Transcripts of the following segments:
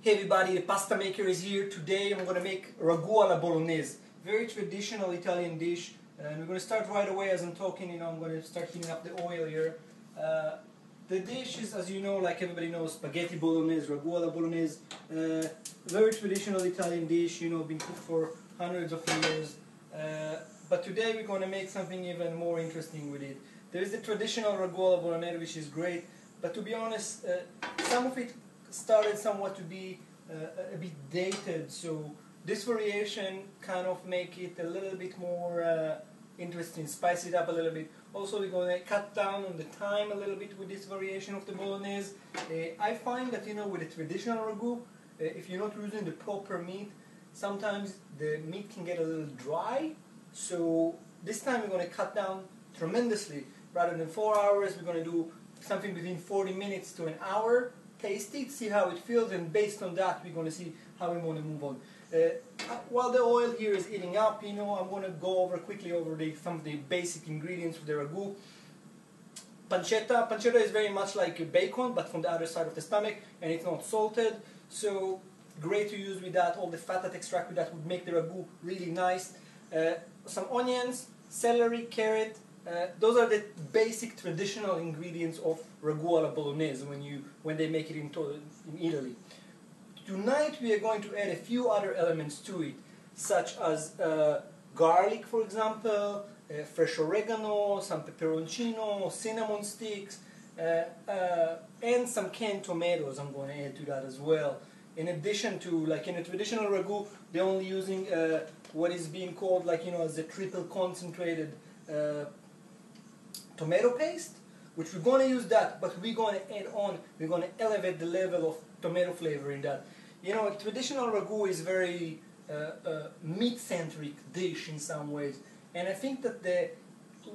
Hey everybody, the pasta maker is here. Today I'm going to make ragu alla Bolognese. Very traditional Italian dish. And we're going to start right away as I'm talking. I'm going to start heating up the oil here. The dish is, as you know, like everybody knows, spaghetti Bolognese, ragu alla Bolognese. Very traditional Italian dish, been cooked for hundreds of years. But today we're going to make something even more interesting with it. There is the traditional ragu alla Bolognese, which is great. But to be honest, some of it started somewhat to be a bit dated, so this variation kind of make it a little bit more interesting, spice it up a little bit. Also, we're going to cut down on the time a little bit with this variation of the Bolognese. I find that with the traditional ragu, if you're not using the proper meat, sometimes the meat can get a little dry. So this time we're going to cut down tremendously. Rather than 4 hours, we're going to do something between 40 minutes to an hour. Taste it, see how it feels, and based on that we're going to see how we want to move on. While the oil here is heating up, I'm going to go quickly over some of the basic ingredients for the ragu. Pancetta. Pancetta is very much like bacon, but from the other side of the stomach, and it's not salted, so great to use with that. All the fat that extract with that would make the ragu really nice. Some onions, celery, carrot. Those are the basic traditional ingredients of ragu alla Bolognese when they make it in Italy. Tonight we are going to add a few other elements to it, such as garlic, for example, fresh oregano, some peperoncino, cinnamon sticks, and some canned tomatoes I'm going to add to that as well. In addition to, like in a traditional ragu, they're only using what is being called, as a triple concentrated tomato paste, which we're going to use that, but we're going to add on, we're going to elevate the level of tomato flavor in that. Traditional ragu is very meat-centric dish in some ways, and I think that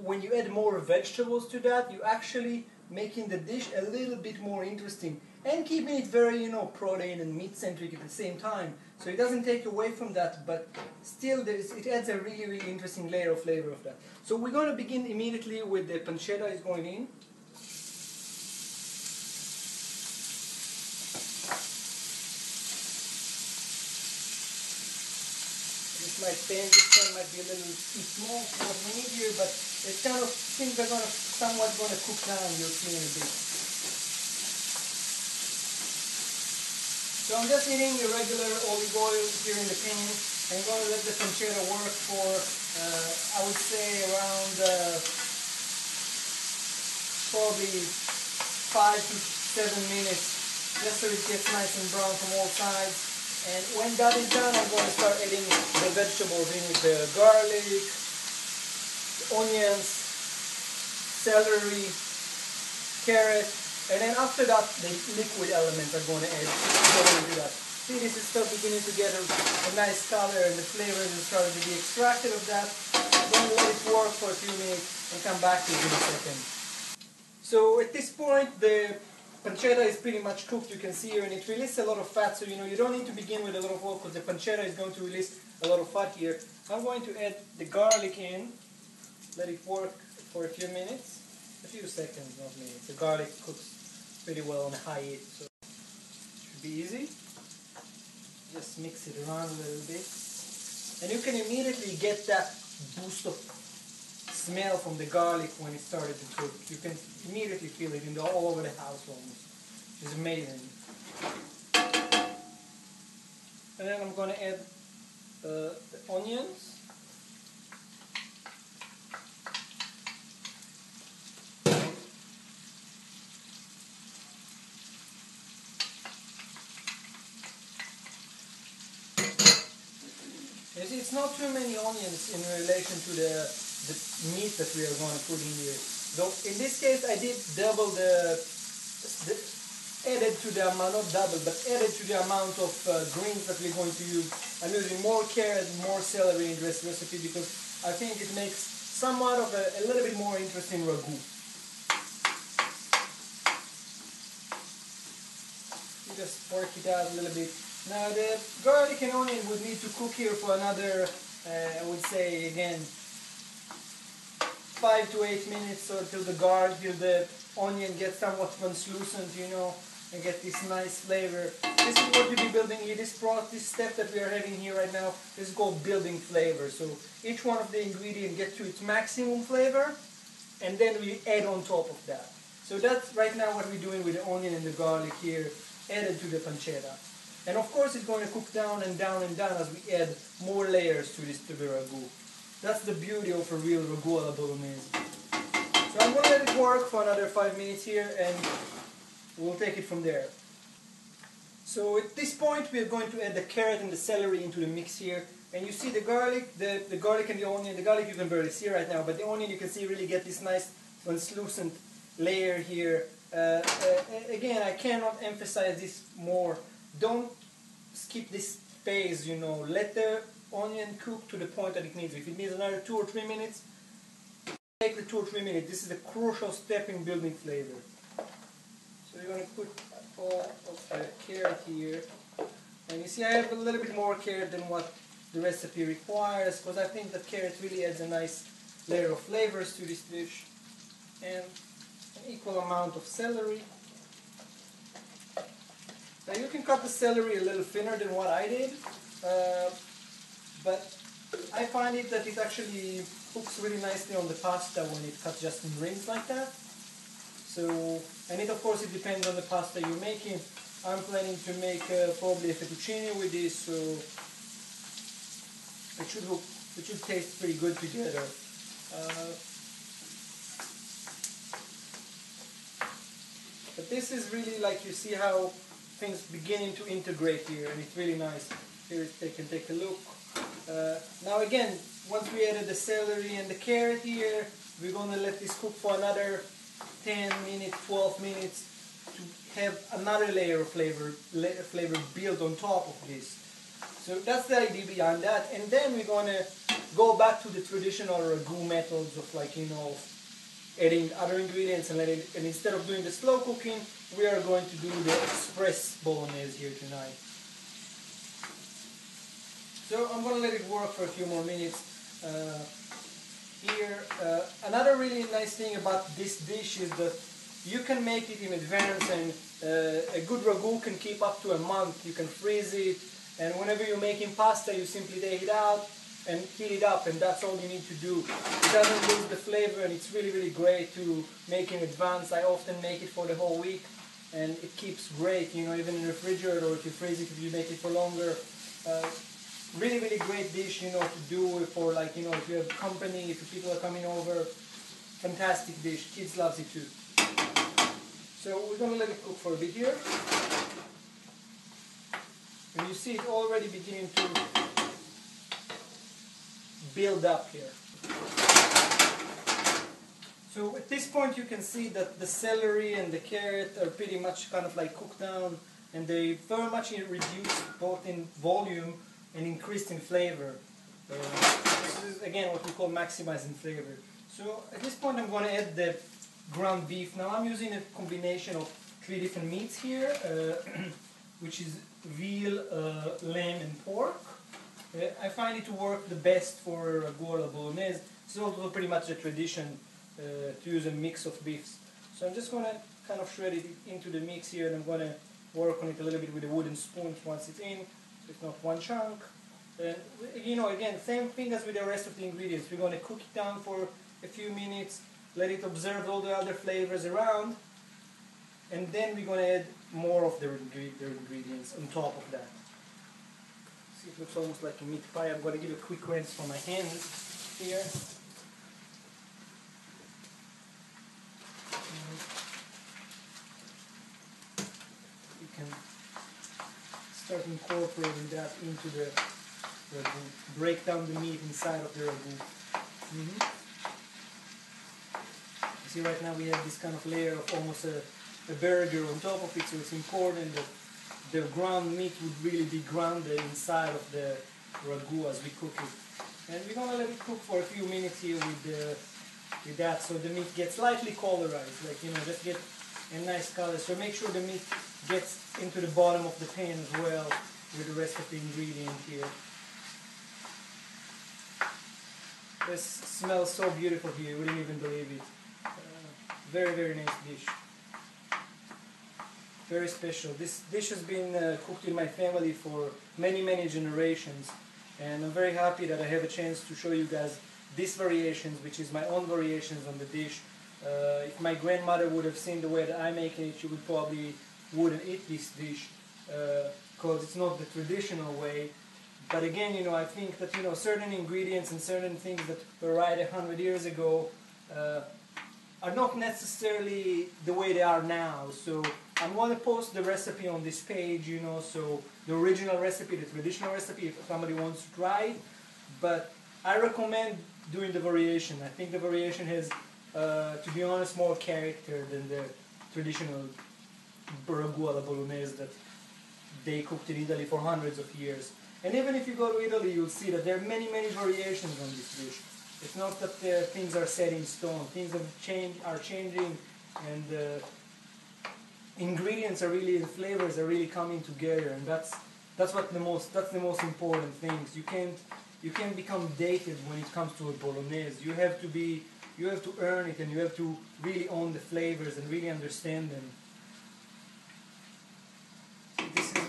when you add more vegetables to that, you're actually making the dish a little bit more interesting and keeping it very, protein and meat-centric at the same time. So it doesn't take away from that, but still it adds a really, really interesting layer of flavor of that. So we're going to begin immediately with the pancetta is going in. This pan might be a little too small for what we need here, but it's kind of things are somewhat going to cook down, you'll see in a bit. So I'm just heating the regular olive oil here in the pan. I'm going to let the pancetta work for, I would say, around probably 5 to 7 minutes, just so it gets nice and brown from all sides. And when that is done, I'm going to start adding the vegetables in it, the garlic, the onions, celery, carrot, and then after that, the liquid elements are going to add into that. See, this is still beginning to get a nice color, and the flavors are starting to be extracted of that. I'm going to let it work for a few minutes and come back to it in a second. So at this point, the pancetta is pretty much cooked, you can see here, and it releases a lot of fat, so you don't need to begin with a lot of oil because the pancetta is going to release a lot of fat here. I'm going to add the garlic in, let it work for a few minutes, a few seconds, not minutes. The garlic cooks pretty well on high heat, so it should be easy. Just mix it around a little bit, and you can immediately get that boost of smell from the garlic when it started to cook. You can immediately feel it all over the house almost. It's amazing. And then I'm going to add the onions. It's not too many onions in relation to the meat that we are going to put in here. Though in this case I did double added to the amount, not double, but added to the amount of greens that we're going to use. I'm using more carrot, more celery in this recipe because I think it makes somewhat of a little bit more interesting ragu. You just work it out a little bit. Now the garlic and onion would need to cook here for another, I would say again, 5 to 8 minutes, so till the onion gets somewhat translucent, and get this nice flavor. This is what we'll be building here. This step that we are having here right now is called building flavor. So each one of the ingredients gets to its maximum flavor, and then we add on top of that. So that's right now what we're doing with the onion and the garlic here, added to the pancetta. And of course it's going to cook down and down and down as we add more layers to the ragu. That's the beauty of a real ragu alla bolognese. So I'm going to let it work for another 5 minutes here, and we'll take it from there. So at this point we are going to add the carrot and the celery into the mix here. And you see the garlic, the garlic and the onion. The garlic you can barely see right now, but the onion you can see really get this nice translucent layer here. Again, I cannot emphasize this more. Don't skip this phase, you know. Let the onion cook to the point that it needs. If it needs another 2 or 3 minutes, take the 2 or 3 minutes. This is a crucial step in building flavor. So you're going to put all of the carrot here. And you see I have a little bit more carrot than what the recipe requires, because I think that carrot really adds a nice layer of flavors to this dish. And an equal amount of celery. Now you can cut the celery a little thinner than what I did, but I find it that it actually cooks really nicely on the pasta when it cuts just in rings like that. So, and it of course it depends on the pasta you're making. I'm planning to make probably a fettuccine with this, so it should taste pretty good together. But this is really like, you see how things beginning to integrate here, and it's really nice. Here they can take a look. Now again, once we added the celery and the carrot here, we're going to let this cook for another 10 minutes, 12 minutes to have another layer of flavor built on top of this. So that's the idea behind that. And then we're going to go back to the traditional ragu methods of, like, you know, adding other ingredients, and instead of doing the slow cooking, we are going to do the express bolognese here tonight. So I'm going to let it work for a few more minutes here. Another really nice thing about this dish is that you can make it in advance, and a good ragu can keep up to a month. You can freeze it, and whenever you're making pasta, you simply take it out and heat it up, and that's all you need to do. It doesn't lose the flavor, and it's really, really great to make in advance. I often make it for the whole week, and it keeps great, you know, even in the refrigerator, or if you freeze it, if you make it for longer. Really, really great dish, you know, to do for, like, you know, if you have company, if people are coming over. Fantastic dish. Kids loves it too. So we're going to let it cook for a bit here. And you see it already beginning to build up here. So at this point you can see that the celery and the carrot are pretty much kind of like cooked down, and they very much reduced both in volume and increased in flavor. This is again what we call maximizing flavor. So at this point I'm going to add the ground beef. Now I'm using a combination of 3 different meats here, which is veal, lamb and pork. I find it to work the best for ragu alla bolognese. It's also pretty much a tradition to use a mix of beefs. So I'm just going to kind of shred it into the mix here, and I'm going to work on it a little bit with a wooden spoon once it's in, so it's not one chunk. And, you know, again, same thing as with the rest of the ingredients. We're going to cook it down for a few minutes, let it observe all the other flavors around, and then we're going to add more of the ingredients on top of that. See, it looks almost like a meat pie. I'm going to give a quick rinse for my hands here. You can start incorporating that into the ragu. Break down the meat inside of the ragu. You see, right now we have this kind of layer of almost a burger on top of it, so it's important that the ground meat would really be grounded inside of the ragu as we cook it. And we're going to let it cook for a few minutes here with that, so the meat gets slightly colorized, like, you know, just get a nice color. So make sure the meat gets into the bottom of the pan as well with the rest of the ingredient here. This smells so beautiful here, you wouldn't even believe it. Very, very nice dish. very special. This dish has been cooked in my family for many generations, and I'm very happy that I have a chance to show you guys these variations, which is my own variations on the dish. If my grandmother would have seen the way that I make it, she would probably wouldn't eat this dish because it's not the traditional way. But again, you know, I think that, you know, certain ingredients and certain things that were right 100 years ago are not necessarily the way they are now. So I'm going to post the recipe on this page, you know, so the original recipe, the traditional recipe, if somebody wants to try it. But I recommend doing the variation. I think the variation has, to be honest, more character than the traditional Ragu alla Bolognese that they cooked in Italy for hundreds of years. And even if you go to Italy, you'll see that there are many variations on this dish. It's not that things are set in stone. Things are changing, and ingredients are really, the flavors are really coming together, and that's the most important things. You can't become dated when it comes to a Bolognese. You have to earn it, and you have to really own the flavors and really understand them. This is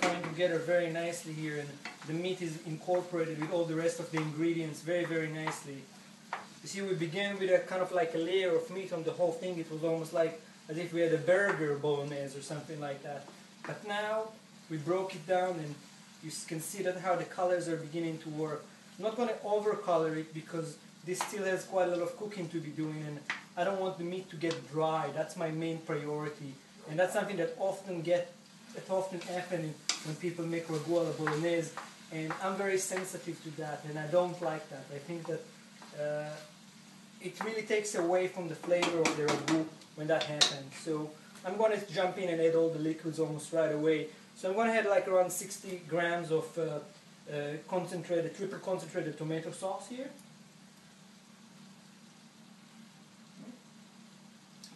coming together very nicely here, and the meat is incorporated with all the rest of the ingredients very nicely. You see, we began with a kind of like a layer of meat on the whole thing. It was almost like as if we had a burger Bolognese or something like that. But now we broke it down, and you can see that how the colors are beginning to work. I'm not going to overcolor it because this still has quite a lot of cooking to be doing, and I don't want the meat to get dry. That's my main priority, and that's something that often happens when people make Ragu alla Bolognese, and I'm very sensitive to that, and I don't like that. I think that it really takes away from the flavor of the ragu when that happens. So I'm going to jump in and add all the liquids almost right away. So I'm going to add like around 60 grams of triple concentrated tomato sauce here.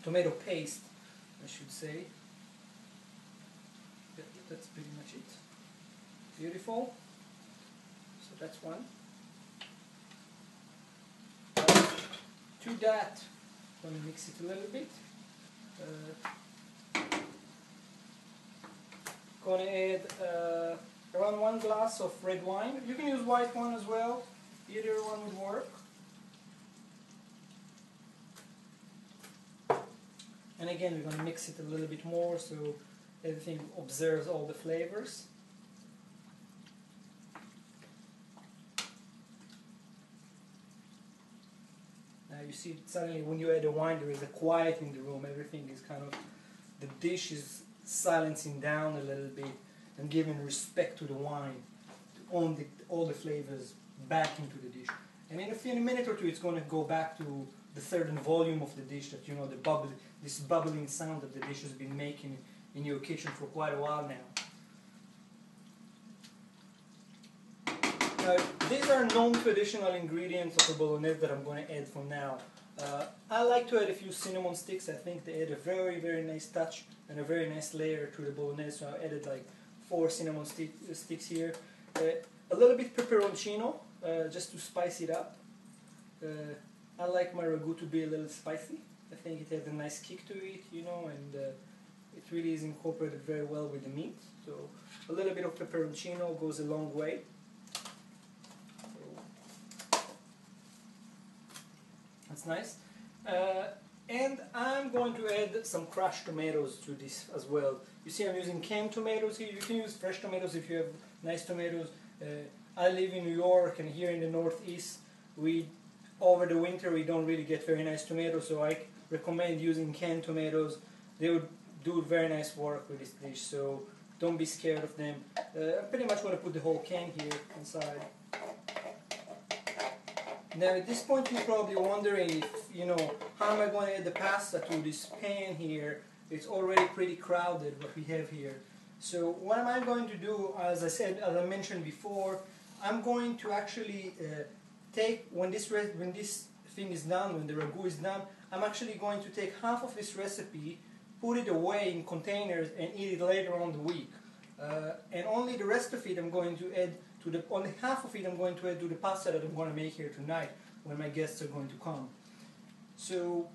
Tomato paste, I should say. That's pretty much it. Beautiful. So that's one. To that, I'm going to mix it a little bit. Going to add around 1 glass of red wine. You can use white wine as well. Either one would work. And again, we're going to mix it a little bit more so everything observes all the flavors. Now you see suddenly when you add the wine there is a quiet in the room. Everything is kind of, the dish is silencing down a little bit and giving respect to the wine, to own all the flavors back into the dish. And in a minute or two it's going to go back to the certain volume of the dish that, you know, this bubbling sound that the dish has been making in your kitchen for quite a while now. These are non-traditional ingredients of the Bolognese that I'm going to add for now. I like to add a few cinnamon sticks. I think they add a very nice touch and a very nice layer to the Bolognese, so I added like 4 cinnamon sticks here. A little bit pepperoncino, just to spice it up. I like my ragu to be a little spicy. I think it has a nice kick to it, you know, and it really is incorporated very well with the meat. So a little bit of pepperoncino goes a long way. That's nice. And I'm going to add some crushed tomatoes to this as well. You see I'm using canned tomatoes here. You can use fresh tomatoes if you have nice tomatoes. I live in New York, and here in the Northeast, over the winter we don't really get very nice tomatoes, so I recommend using canned tomatoes. They would do very nice work with this dish, so don't be scared of them. I'm pretty much going to put the whole can here inside. Now at this point you're probably wondering if, you know, how am I going to add the pasta to this pan here? It's already pretty crowded what we have here. So what am I going to do, as I mentioned before, I'm going to actually when this thing is done, when the ragu is done, I'm actually going to take half of this recipe, put it away in containers, and eat it later on the week. And only the rest of it I'm going to add to only half of it I'm going to add to the pasta that I'm going to make here tonight when my guests are going to come. So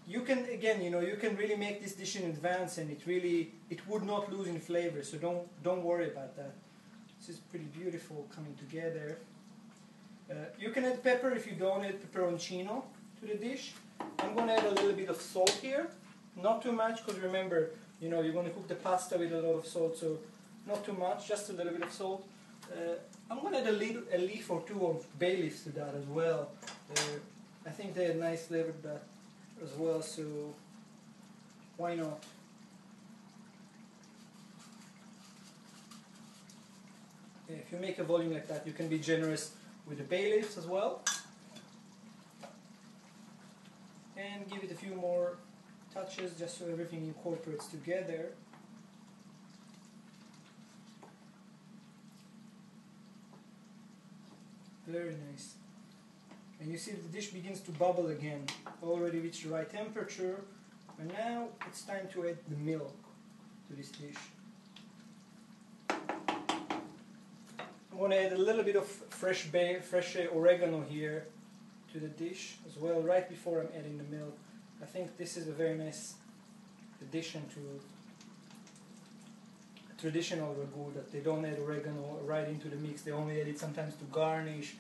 you can, again, you can really make this dish in advance, and it would not lose in flavor. So don't worry about that. This is pretty beautiful coming together. You can add pepper if you don't add pepperoncino to the dish. I'm going to add a little bit of salt here, not too much, because remember, you're going to cook the pasta with a lot of salt, so not too much, just a little bit of salt. I'm going to add a leaf or two of bay leaves to that as well. I think they add nice flavor to that as well, so why not? If you make a volume like that, you can be generous with the bay leaves as well. And give it a few more touches just so everything incorporates together. Very nice. And you see the dish begins to bubble again. Already reached the right temperature. And now it's time to add the milk to this dish. I'm going to add a little bit of fresh oregano here to the dish as well, right before I'm adding the milk. I think this is a very nice addition to a traditional ragu, that they don't add oregano right into the mix. They only add it sometimes to garnish.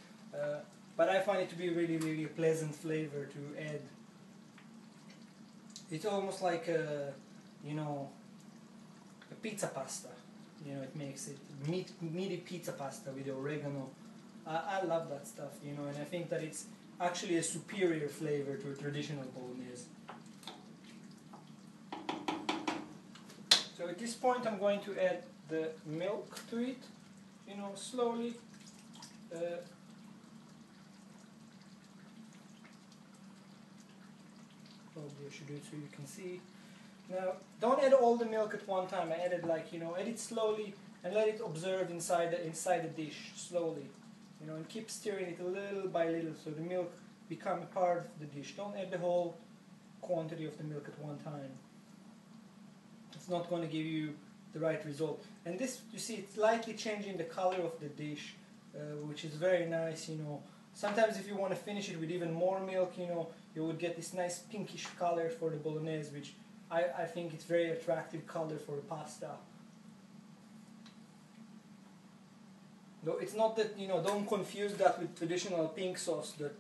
But I find it to be really, really a pleasant flavor to add. It's almost like a pizza pasta. It makes it meaty pizza pasta with oregano. I love that stuff, and I think that it's actually a superior flavor to a traditional bolognese. So at this point I'm going to add the milk to it, slowly. Probably I should do it so you can see. Now, don't add all the milk at one time. I added add it slowly and let it absorb inside the dish slowly. And keep stirring it little by little so the milk become a part of the dish. Don't add the whole quantity of the milk at one time. It's not going to give you the right result. And this, you see, it's slightly changing the color of the dish, which is very nice. Sometimes if you want to finish it with even more milk, you would get this nice pinkish color for the bolognese, which I think it's very attractive color for the pasta. Though it's not that, don't confuse that with traditional pink sauce that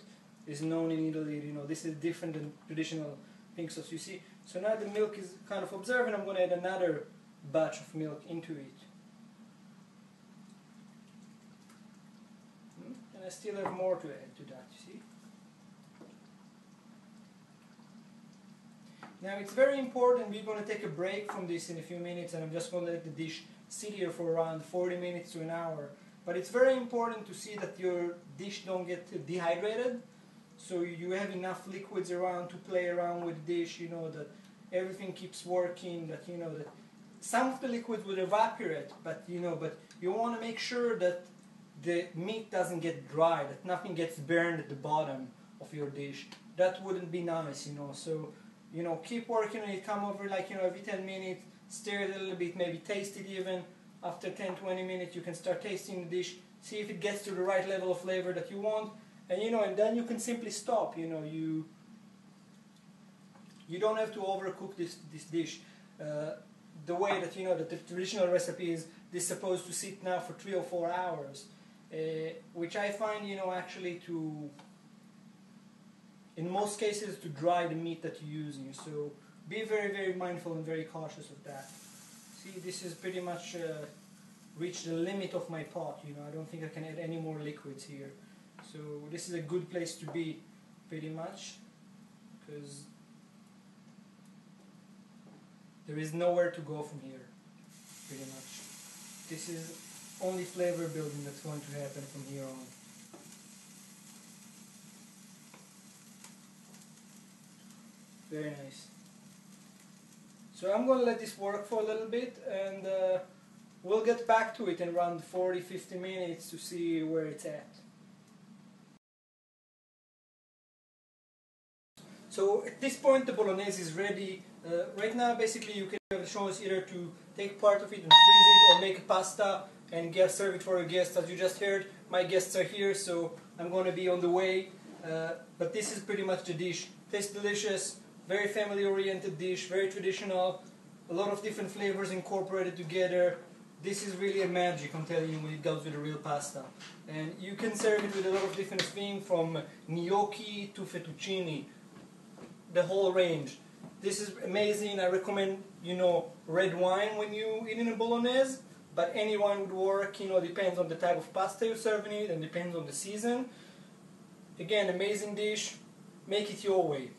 is known in Italy. This is different than traditional pink sauce, you see. So now the milk is kind of absorbed, and I'm going to add another batch of milk into it. And I still have more to add to that, you see. Now it's very important, we're going to take a break from this in a few minutes, and I'm just going to let the dish sit here for around 40 minutes to an hour. But it's very important to see that your dish don't get dehydrated, so you have enough liquids around to play around with the dish, that everything keeps working, that that some of the liquid will evaporate, but you want to make sure that the meat doesn't get dry, that nothing gets burned at the bottom of your dish. That wouldn't be nice, so keep working on it. Come over every 10 minutes, stir it a little bit, maybe taste it even. After 10-20 minutes you can start tasting the dish, see if it gets to the right level of flavor that you want, and and then you can simply stop. You don't have to overcook this dish. The way that that the traditional recipe is, this is supposed to sit now for 3 or 4 hours, which I find actually to, in most cases, to dry the meat that you're using. So be very, very mindful and very cautious of that. See, this is pretty much reached the limit of my pot. I don't think I can add any more liquids here. So this is a good place to be, pretty much, because there is nowhere to go from here, pretty much. This is only flavor building that's going to happen from here on. Very nice. So I'm going to let this work for a little bit, and we'll get back to it in around 40-50 minutes to see where it's at. So at this point the bolognese is ready. Right now basically you can have a choice either to take part of it and freeze it, or make pasta and serve it for a guest. As you just heard, my guests are here, so I'm going to be on the way. But this is pretty much the dish. Tastes delicious. Very family-oriented dish, very traditional, a lot of different flavors incorporated together. This is really a magic, I'm telling you, when it goes with a real pasta. And you can serve it with a lot of different things, from gnocchi to fettuccine, the whole range. This is amazing. I recommend, red wine when you eat in a bolognese, but any wine would work. Depends on the type of pasta you're serving it and depends on the season. Again, amazing dish. Make it your way.